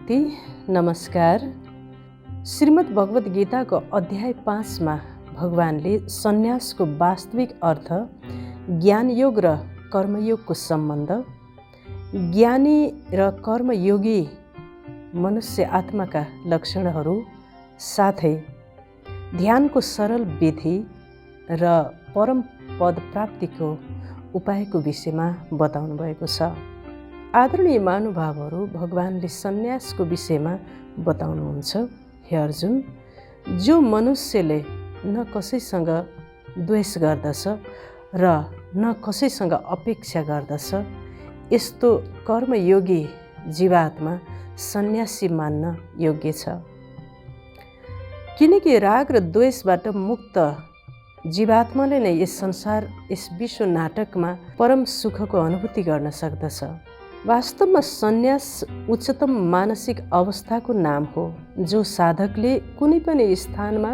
शान्ति। नमस्कार। श्रीमद् भगवत गीताको अध्याय 5 मा भगवानले सन्यासको वास्तविक अर्थ, ज्ञानयोग र कर्मयोगको सम्बन्ध, ज्ञानी र कर्मयोगी मनुष्य आत्माका लक्षणहरू साथै ध्यानको सरल विधि र परम पद प्राप्तिको उपायको विषयमा बताउनु भएको छ। आदरणीय महानुभावहरू, भगवानले सन्यासको विषयमा बताउनुहुन्छ। हे अर्जुन, जो मनुष्यले न कसैसँग द्वेष गर्दछ र न कसैसँग अपेक्षा गर्दछ, यस्तो कर्मयोगी जीवात्मा सन्यासी मान्न योग्य छ। किनकि राग र द्वेषबाट मुक्त जीवात्माले नै यस संसार, यस विश्व नाटकमा परम सुखको अनुभूति गर्न सक्दछ। वास्तवमा सन्यास उच्चतम मानसिक अवस्थाको नाम हो, जो साधकले कुनै पनि स्थानमा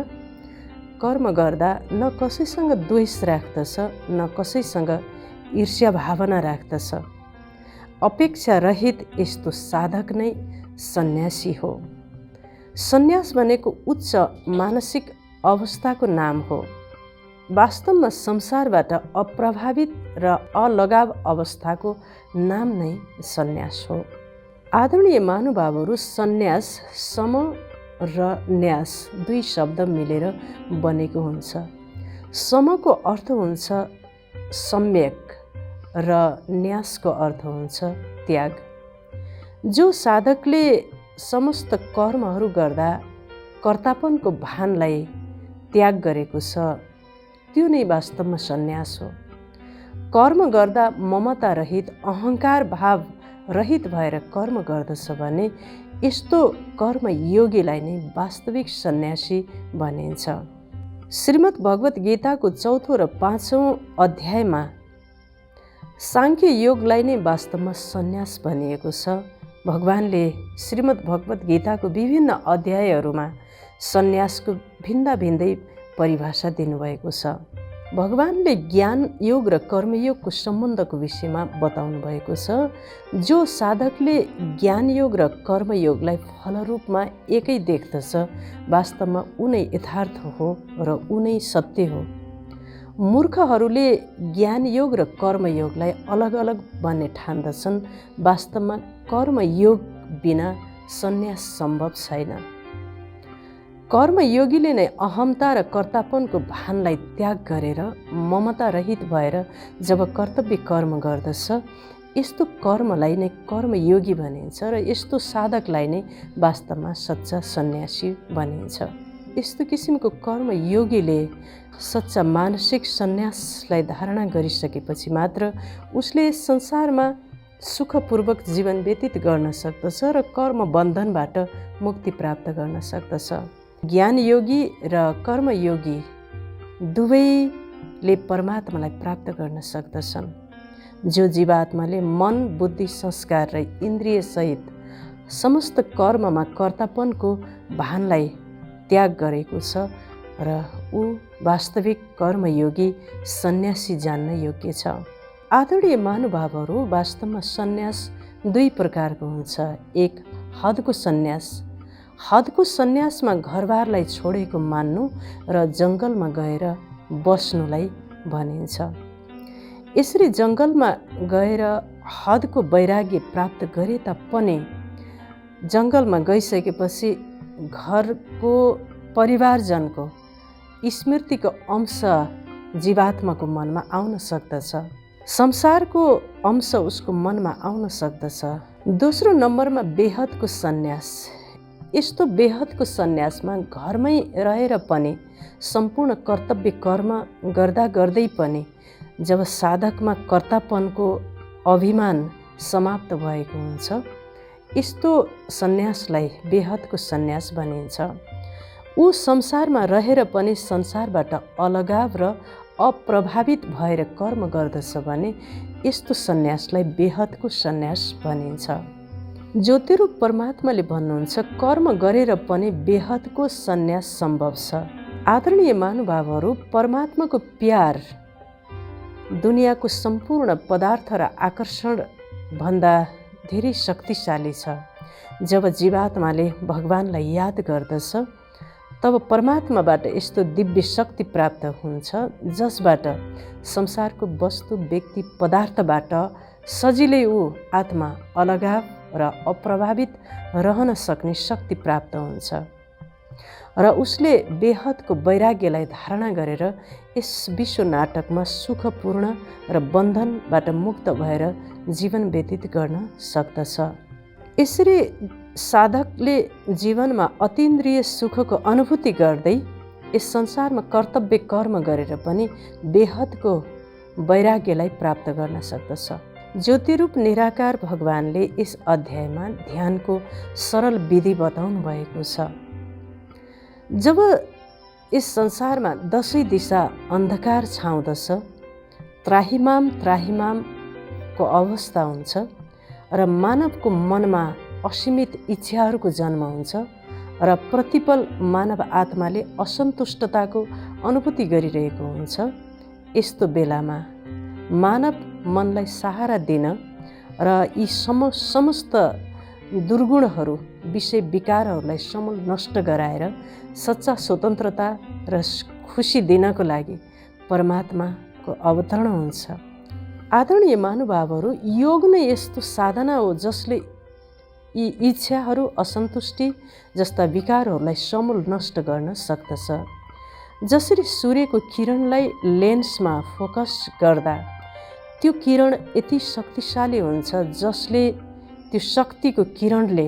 कर्म गर्दा न कसैसँग द्वेष राख्दछ, न कसैसँग ईर्ष्या भावना राख्दछ। अपेक्षा रहित यस्तो साधक नै सन्यासी हो। सन्यास भनेको उच्च मानसिक अवस्थाको नाम हो। वास्तवमा संसारबाट अप्रभावित र अलगाव अवस्थाको नाम नै सन्यास हो। आदरणीय महानुभावहरू, सन्यास सम र न्यास दुई शब्द मिलेर बनेको हुन्छ। समको अर्थ हुन्छ सम्यक र न्यासको अर्थ हुन्छ त्याग। जो साधकले समस्त कर्महरू गर्दा कर्तापनको भानलाई त्याग गरेको छ, त्यो नै वास्तवमा सन्यास हो। कर्म गर्दा ममता रहित, अहङ्कार भाव रहित भएर कर्म गर्दछ भने यस्तो कर्मयोगीलाई नै वास्तविक सन्यासी भनिन्छ। श्रीमद् भगवत गीताको 4औं र 5औं अध्यायमा साङ्ख्य योगलाई नै वास्तवमा सन्यास भनिएको छ। भगवानले श्रीमद् भगवत गीताको विभिन्न अध्यायहरूमा सन्यासको भिन्दै परिभाषा दिनुभएको छ। भगवानले ज्ञान योग र कर्मयोगको सम्बन्धको विषयमा बताउनु भएको छ। जो साधकले ज्ञान योग र कर्मयोगलाई फलरूपमा एकै देख्दछ, वास्तवमा उनै यथार्थ हो र उनै सत्य हो। मूर्खहरूले ज्ञान योग र कर्मयोगलाई अलग अलग भन्ने ठान्दछन्। वास्तवमा कर्मयोग बिना सन्यास सम्भव छैन। कर्मयोगीले नै अहमता र कर्तापनको भानलाई त्याग गरेर ममता रहित भएर जब कर्तव्य कर्म गर्दछ, यस्तो कर्मलाई नै कर्मयोगी भनिन्छ र यस्तो साधकलाई नै वास्तवमा सच्चा सन्यासी भनिन्छ। यस्तो किसिमको कर्मयोगीले सच्चा मानसिक सन्यासलाई धारणा गरिसकेपछि मात्र उसले संसारमा सुखपूर्वक जीवन व्यतीत गर्न सक्दछ र कर्म बन्धनबाट मुक्ति प्राप्त गर्न सक्दछ। ज्ञानयोगी र कर्मयोगी दुवैले परमात्मालाई प्राप्त गर्न सक्दछन्। जो जीवात्माले मन, बुद्धि, संस्कार र इन्द्रिय सहित समस्त कर्ममा कर्तापनको भानलाई त्याग गरेको छ र ऊ वास्तविक कर्मयोगी सन्यासी जान्न योग्य छ। आदरणीय महानुभावहरू, वास्तवमा सन्यास दुई प्रकारको हुन्छ। एक, हदको सन्यास। हदको सन्यासमा घरबारलाई छोडेको मान्नु र जङ्गलमा गएर बस्नुलाई भनिन्छ। यसरी जङ्गलमा गएर हदको वैराग्य प्राप्त गरे तापनि जङ्गलमा गइसकेपछि घरको परिवारजनको स्मृतिको अंश जीवात्माको मनमा आउन सक्दछ। संसारको अंश उसको मनमा आउन सक्दछ। दोस्रो नम्बरमा बेहदको सन्यास। यस्तो बेहदको सन्यासमा घरमै रहेर पनि सम्पूर्ण कर्तव्य कर्म गर्दा गर्दै पनि जब साधकमा कर्तापनको अभिमान समाप्त भएको हुन्छ, यस्तो सन्यासलाई बेहदको सन्यास भनिन्छ। ऊ संसारमा रहेर पनि संसारबाट अलगाव र अप्रभावित भएर कर्म गर्दछ भने यस्तो सन्यासलाई बेहदको सन्यास भनिन्छ। ज्योतिरूप परमात्माले भन्नुहुन्छ, कर्म गरेर पनि बेहदको सन्यास सम्भव छ। आदरणीय महानुभावहरू, परमात्माको प्यार दुनियाँको सम्पूर्ण पदार्थ र आकर्षण भन्दा धेरै शक्तिशाली छ। जब जीवात्माले भगवानलाई याद गर्दछ तब परमात्माबाट यस्तो दिव्य शक्ति प्राप्त हुन्छ जसबाट संसारको वस्तु व्यक्ति पदार्थबाट सजिलै ऊ आत्मा अलगाव र अप्रभावित रहन सक्ने शक्ति प्राप्त हुन्छ र उसले बेहदको वैराग्यलाई धारणा गरेर यस विश्व नाटकमा सुखपूर्ण र बन्धनबाट मुक्त भएर जीवन व्यतीत गर्न सक्दछ। यसरी साधकले जीवनमा अतीन्द्रिय सुखको अनुभूति गर्दै यस संसारमा कर्तव्य कर्म गरेर पनि बेहदको वैराग्यलाई प्राप्त गर्न सक्दछ। ज्योतिरूप निराकार भगवानले यस अध्यायमा ध्यानको सरल विधि बताउनु भएको छ। जब यस संसारमा दसैँ दिशा अन्धकार छाउँदछ, त्राहिमामको अवस्था हुन्छ र मानवको मनमा असीमित इच्छाहरूको जन्म हुन्छ र प्रतिपल मानव आत्माले असन्तुष्टताको अनुभूति गरिरहेको हुन्छ। यस्तो बेलामा मानव मनलाई सहारा दिन र यी समस्त दुर्गुणहरू विषय विकारहरूलाई समूल नष्ट गराएर सच्चा स्वतन्त्रता र खुसी दिनको लागि परमात्माको अवतरण हुन्छ। आदरणीय महानुभावहरू, योग नै यस्तो साधना हो जसले यी इच्छाहरू, असन्तुष्टि जस्ता विकारहरूलाई समूल नष्ट गर्न सक्दछ। जसरी सूर्यको किरणलाई लेन्समा फोकस गर्दा त्यो किरण यति शक्तिशाली हुन्छ जसले त्यो शक्तिको किरणले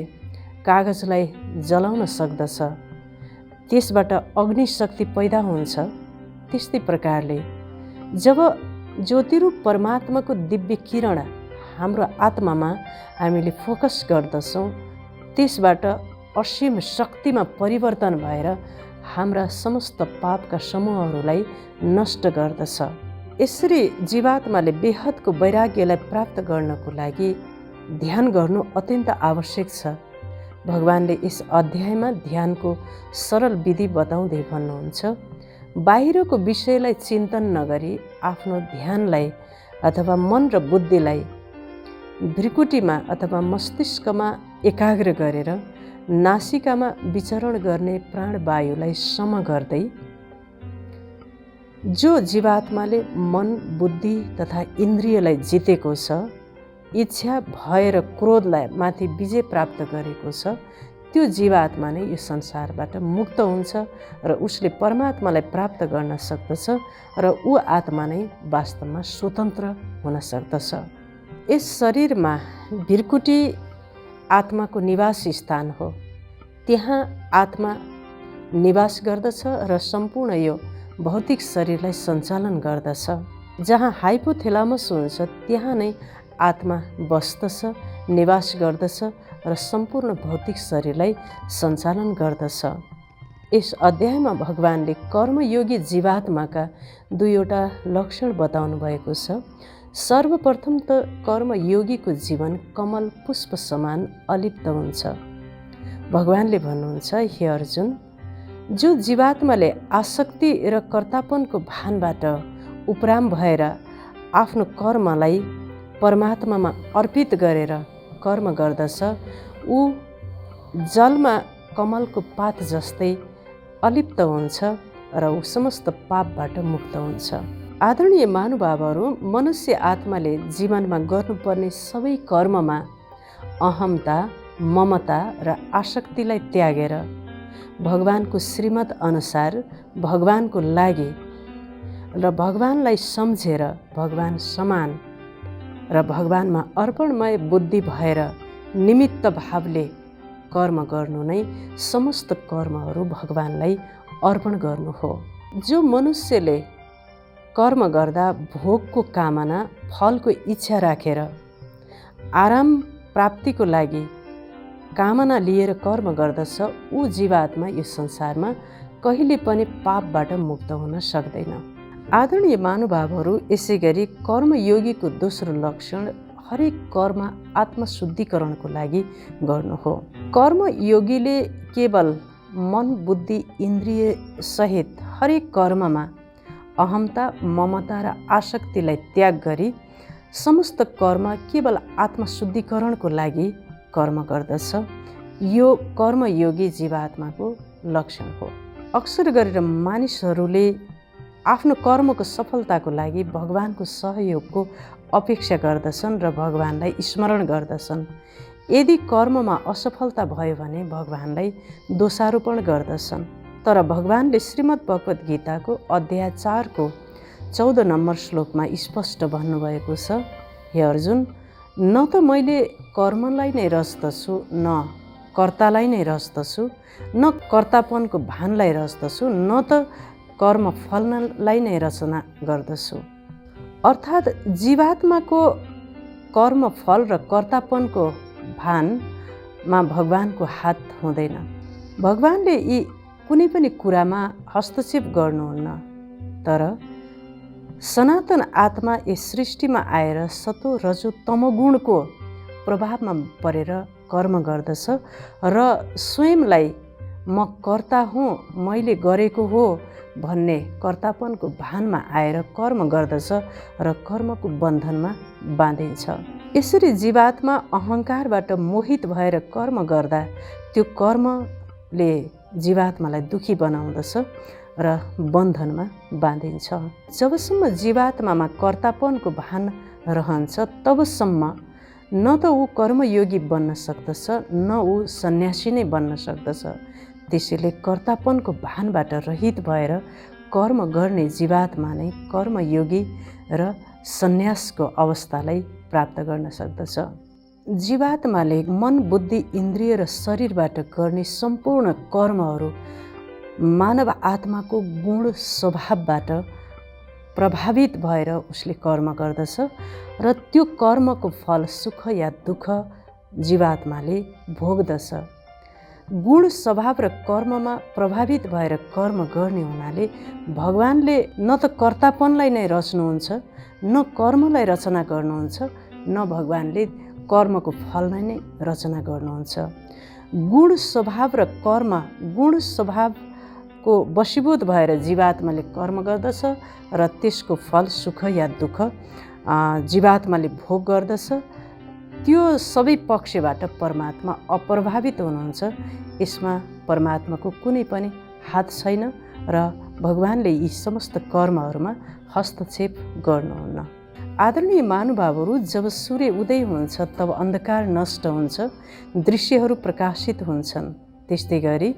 कागजलाई जलाउन सक्दछ, त्यसबाट अग्निशक्ति पैदा हुन्छ। त्यस्तै प्रकारले जब ज्योतिरूप परमात्माको दिव्य किरण हाम्रो आत्मामा हामीले फोकस गर्दछौँ, त्यसबाट असीम शक्तिमा परिवर्तन भएर हाम्रा समस्त पापका समूहहरूलाई नष्ट गर्दछ। यसरी जीवात्माले बेहदको वैराग्यलाई प्राप्त गर्नको लागि ध्यान गर्नु अत्यन्त आवश्यक छ। भगवानले यस अध्यायमा ध्यानको सरल विधि बताउँदै भन्नुहुन्छ, बाहिरको विषयलाई चिन्तन नगरी आफ्नो ध्यानलाई अथवा मन र बुद्धिलाई भ्रिकुटीमा अथवा मस्तिष्कमा एकाग्र गरेर नासिकामा विचरण गर्ने प्राणवायुलाई सम गर्दै जो जीवात्माले मन, बुद्धि तथा इन्द्रियलाई जितेको छ, इच्छा, भय र क्रोधलाई माथि विजय प्राप्त गरेको छ, त्यो जीवात्मा नै यो संसारबाट मुक्त हुन्छ र उसले परमात्मालाई प्राप्त गर्न सक्दछ र ऊ आत्मा नै वास्तवमा स्वतन्त्र हुन सक्दछ। यस शरीरमा भ्रिकुटी आत्माको निवास स्थान हो। त्यहाँ आत्मा निवास गर्दछ र सम्पूर्ण यो भौतिक शरीरलाई सञ्चालन गर्दछ। जहाँ हाइपोथेलामस हुन्छ त्यहाँ नै आत्मा बस्दछ, निवास गर्दछ र सम्पूर्ण भौतिक शरीरलाई सञ्चालन गर्दछ। यस अध्यायमा भगवानले कर्मयोगी जीवात्माका दुईवटा लक्षण बताउनु भएको छ। सर्वप्रथम त कर्मयोगीको जीवन कमल पुष्प समान अलिप्त हुन्छ। भगवानले भन्नुहुन्छ, हे अर्जुन, जो जीवात्माले आसक्ति र कर्तापनको भानबाट उपराम भएर आफ्नो कर्मलाई परमात्मामा अर्पित गरेर कर्म गर्दछ, ऊ जलमा कमलको पात जस्तै अलिप्त हुन्छ र ऊ समस्त पापबाट मुक्त हुन्छ। आदरणीय महानुभावहरू, मनुष्य आत्माले जीवनमा गर्नुपर्ने सबै कर्ममा अहमता, ममता र आसक्तिलाई त्यागेर भगवानको श्रीमत अनुसार भगवानको लागि र भगवानलाई सम्झेर भगवान समान र भगवानमा अर्पणमय बुद्धि भएर निमित्त भावले कर्म गर्नु नै समस्त कर्महरू भगवानलाई अर्पण गर्नु हो। जो मनुष्यले कर्म गर्दा भोगको कामना, फलको इच्छा राखेर आराम प्राप्तिको लागि कामना लिएर कर्म गर्दछ, ऊ जीवात्मा यो संसारमा कहिले पनि पापबाट मुक्त हुन सक्दैन। आदरणीय महानुभावहरू, यसै गरी कर्मयोगीको दोस्रो लक्षण हरेक कर्म आत्मशुद्धिकरणको लागि गर्नु हो। कर्मयोगीले केवल मन, बुद्धि, इन्द्रिय सहित हरेक कर्ममा अहमता, ममता र आसक्तिलाई त्याग गरी समस्त कर्म केवल आत्मशुद्धिकरणको लागि कर्म गर्दछ। यो कर्मयोगी जीवात्माको लक्षण हो। अक्सर गरेर मानिसहरूले आफ्नो कर्मको सफलताको लागि भगवानको सहयोगको अपेक्षा गर्दछन् र भगवानलाई स्मरण गर्दछन्। यदि कर्ममा असफलता भयो भने भगवानलाई दोषारोपण गर्दछन्। तर भगवानले श्रीमद् भगवत गीताको अध्याय 4को 14 नम्बर श्लोकमा स्पष्ट भन्नुभएको छ, हे अर्जुन, न त मैले कर्मलाई नै रच्दछु, न कर्तालाई नै रच्दछु, न कर्तापनको भानलाई रच्दछु, न त कर्म फललाई नै रचना गर्दछु। अर्थात् जीवात्माको कर्म फल र कर्तापनको भानमा भगवानको हात हुँदैन। भगवानले यी कुनै पनि कुरामा हस्तक्षेप गर्नुहुन्न। तर सनातन आत्मा यस सृष्टिमा आएर सतो रजो तमोगुणको प्रभावमा परेर कर्म गर्दछ र स्वयंलाई म कर्ता हुँ, मैले गरेको हो भन्ने कर्तापनको भानमा आएर कर्म गर्दछ र कर्मको बन्धनमा बाँधिन्छ। यसरी जीवात्मा अहङ्कारबाट मोहित भएर कर्म गर्दा त्यो कर्मले जीवात्मालाई दुखी बनाउँदछ र बन्धनमा बाँधिन्छ। जबसम्म जीवात्मामा कर्तापनको भान रहन्छ तबसम्म न त ऊ कर्मयोगी बन्न सक्दछ, न ऊ सन्यासी नै बन्न सक्दछ। त्यसैले कर्तापनको भानबाट रहित भएर कर्म गर्ने जीवात्मा नै कर्मयोगी र सन्यासको अवस्थालाई प्राप्त गर्न सक्दछ। जीवात्माले मन, बुद्धि, इन्द्रिय र शरीरबाट गर्ने सम्पूर्ण कर्महरू मानव आत्माको गुण स्वभावबाट प्रभावित भएर उसले कर्म गर्दछ र त्यो कर्मको फल सुख या दुःख जीवात्माले भोग्दछ। गुण स्वभाव र कर्ममा प्रभावित भएर कर्म गर्ने हुनाले भगवानले न त कर्तापनलाई नै रच्नुहुन्छ, न कर्मलाई रचना गर्नुहुन्छ, न भगवानले कर्मको फललाई नै रचना गर्नुहुन्छ। गुण स्वभाव र कर्म, गुण स्वभावको वशीभूत भएर जीवात्माले कर्म गर्दछ र त्यसको फल सुख या दुःख जीवात्माले भोग गर्दछ। त्यो सबै पक्षबाट परमात्मा अप्रभावित हुनुहुन्छ। यसमा परमात्माको कुनै पनि हात छैन र भगवानले यी समस्त कर्महरूमा हस्तक्षेप गर्नुहुन्न। आदरणीय महानुभावहरू, जब सूर्य उदय हुन्छ तब अन्धकार नष्ट हुन्छ, दृश्यहरू प्रकाशित हुन्छन्। त्यस्तै गरी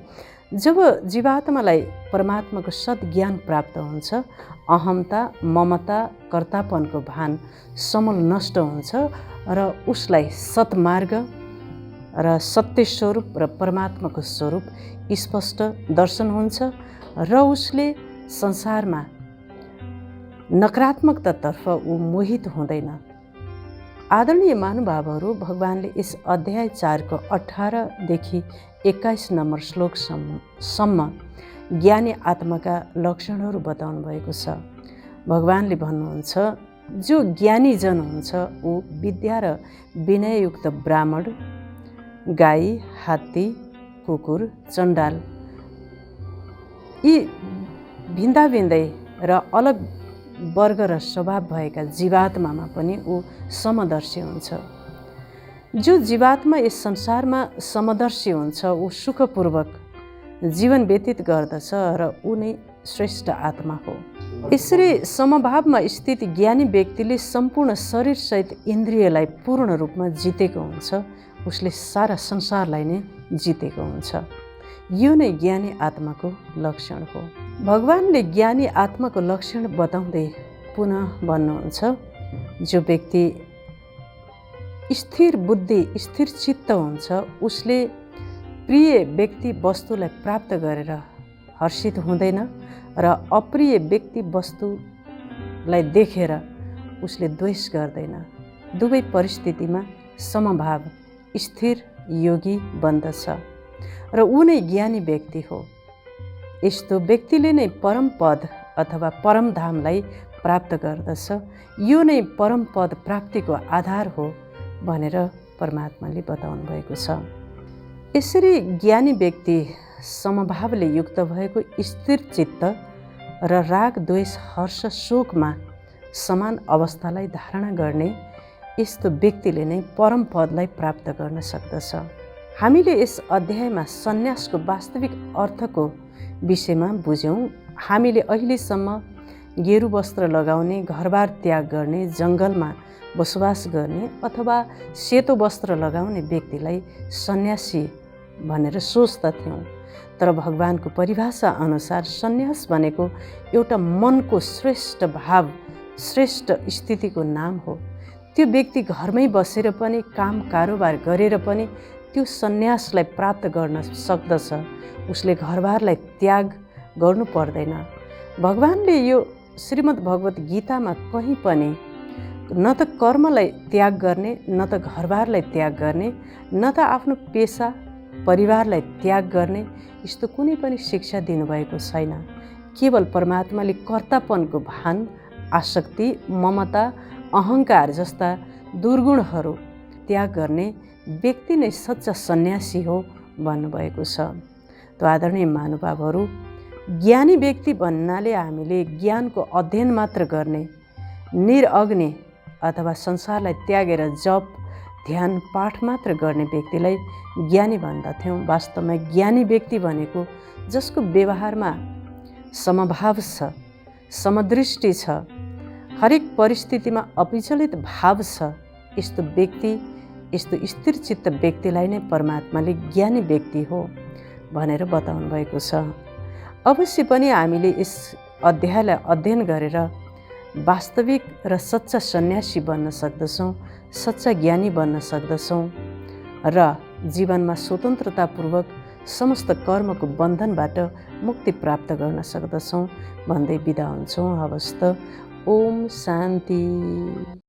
जब जीवात्मालाई परमात्माको सद्ज्ञान प्राप्त हुन्छ, अहमता, ममता, कर्तापनको भान समूल नष्ट हुन्छ र उसलाई सत्मार्ग र सत्य स्वरूप र परमात्माको स्वरूप स्पष्ट दर्शन हुन्छ र उसले संसारमा नकारात्मकतातर्फ ऊ मोहित हुँदैन। आदरणीय महानुभावहरू, भगवानले यस अध्याय 4को 18देखि 21 नम्बर श्लोकसम्म ज्ञानी आत्माका लक्षणहरू बताउनु भएको छ। भगवानले भन्नुहुन्छ, जो ज्ञानीजन हुन्छ ऊ विद्या र विनययुक्त ब्राह्मण, गाई, हात्ती, कुकुर, चण्डाल यी भिन्दै र अलग वर्ग र स्वभाव भएका जीवात्मामा पनि ऊ समदर्शी हुन्छ। जो जीवात्मा यस संसारमा समदर्शी हुन्छ ऊ सुखपूर्वक जीवन व्यतीत गर्दछ र ऊ नै श्रेष्ठ आत्मा हो। यसरी समभावमा स्थित ज्ञानी व्यक्तिले सम्पूर्ण शरीरसहित इन्द्रियलाई पूर्ण रूपमा जितेको हुन्छ। उसले सारा संसारलाई नै जितेको हुन्छ। यो नै ज्ञानी आत्माको लक्षण हो। भगवानले ज्ञानी आत्माको लक्षण बताउँदै पुनः भन्नुहुन्छ, जो व्यक्ति स्थिर बुद्धि, स्थिर चित्त हुन्छ उसले प्रिय व्यक्ति वस्तुलाई प्राप्त गरेर हर्षित हुँदैन र अप्रिय व्यक्ति वस्तुलाई देखेर उसले द्वेष गर्दैन। दुवै परिस्थितिमा समभाव स्थिर योगी बन्दछ र ऊ नै ज्ञानी व्यक्ति हो। यस्तो व्यक्तिले नै परम पद अथवा परम धामलाई प्राप्त गर्दछ। यो नै परम पद प्राप्तिको आधार हो भनेर परमात्माले बताउनु भएको छ। यसरी ज्ञानी व्यक्ति समभावले युक्त भएको स्थिर चित्त र राग, द्वेष, हर्ष, शोकमा समान अवस्थालाई धारणा गर्ने यस्तो व्यक्तिले नै परम पदलाई प्राप्त गर्न सक्दछ। हामीले यस अध्यायमा सन्यासको वास्तविक अर्थको विषयमा बुझ्यौँ। हामीले अहिलेसम्म गेरु वस्त्र लगाउने, घरबार त्याग गर्ने, जङ्गलमा बसोबास गर्ने अथवा सेतो वस्त्र लगाउने व्यक्तिलाई सन्यासी भनेर सोच्दथ्यौँ। तर भगवानको परिभाषा अनुसार सन्यास भनेको एउटा मनको श्रेष्ठ भाव, श्रेष्ठ स्थितिको नाम हो। त्यो व्यक्ति घरमै बसेर पनि, काम कारोबार गरेर पनि त्यो सन्यासलाई प्राप्त गर्न सक्दछ। उसले घरबारलाई त्याग गर्नु पर्दैन। भगवानले यो श्रीमद् भगवत गीतामा कहीँ पनि न त कर्मलाई त्याग गर्ने, न त घरबारलाई त्याग गर्ने, न त आफ्नो पेसा परिवारलाई त्याग गर्ने यस्तो कुनै पनि शिक्षा दिनुभएको छैन। केवल परमात्माले कर्तापनको भान, आसक्ति, ममता, अहङ्कार जस्ता दुर्गुणहरू त्याग गर्ने व्यक्ति नै सच्चा सन्यासी हो भन्नुभएको छ। त आदरणीय महानुभावहरू, ज्ञानी व्यक्ति भन्नाले हामीले ज्ञानको अध्ययन मात्र गर्ने, निरअग्नि अथवा संसारलाई त्यागेर जप, ध्यान, पाठ मात्र गर्ने व्यक्तिलाई ज्ञानी भन्दथ्यौँ। वास्तवमा ज्ञानी व्यक्ति भनेको जसको व्यवहारमा समभाव छ, समदृष्टि छ, हरेक परिस्थितिमा अविचलित भाव छ, यस्तो व्यक्ति, यस्तो स्थिरचित्त व्यक्तिलाई नै परमात्माले ज्ञानी व्यक्ति हो भनेर बताउनु भएको छ। अवश्य पनि हामीले यस अध्यायलाई अध्ययन गरेर वास्तविक र सच्चा सन्यासी बन्न सक्दछौँ, सच्चा ज्ञानी बन्न सक्दछौँ र जीवनमा स्वतन्त्रतापूर्वक समस्त कर्मको बन्धनबाट मुक्ति प्राप्त गर्न सक्दछौँ भन्दै बिदा हुन्छौँ। हवस् त। ओम शान्ति।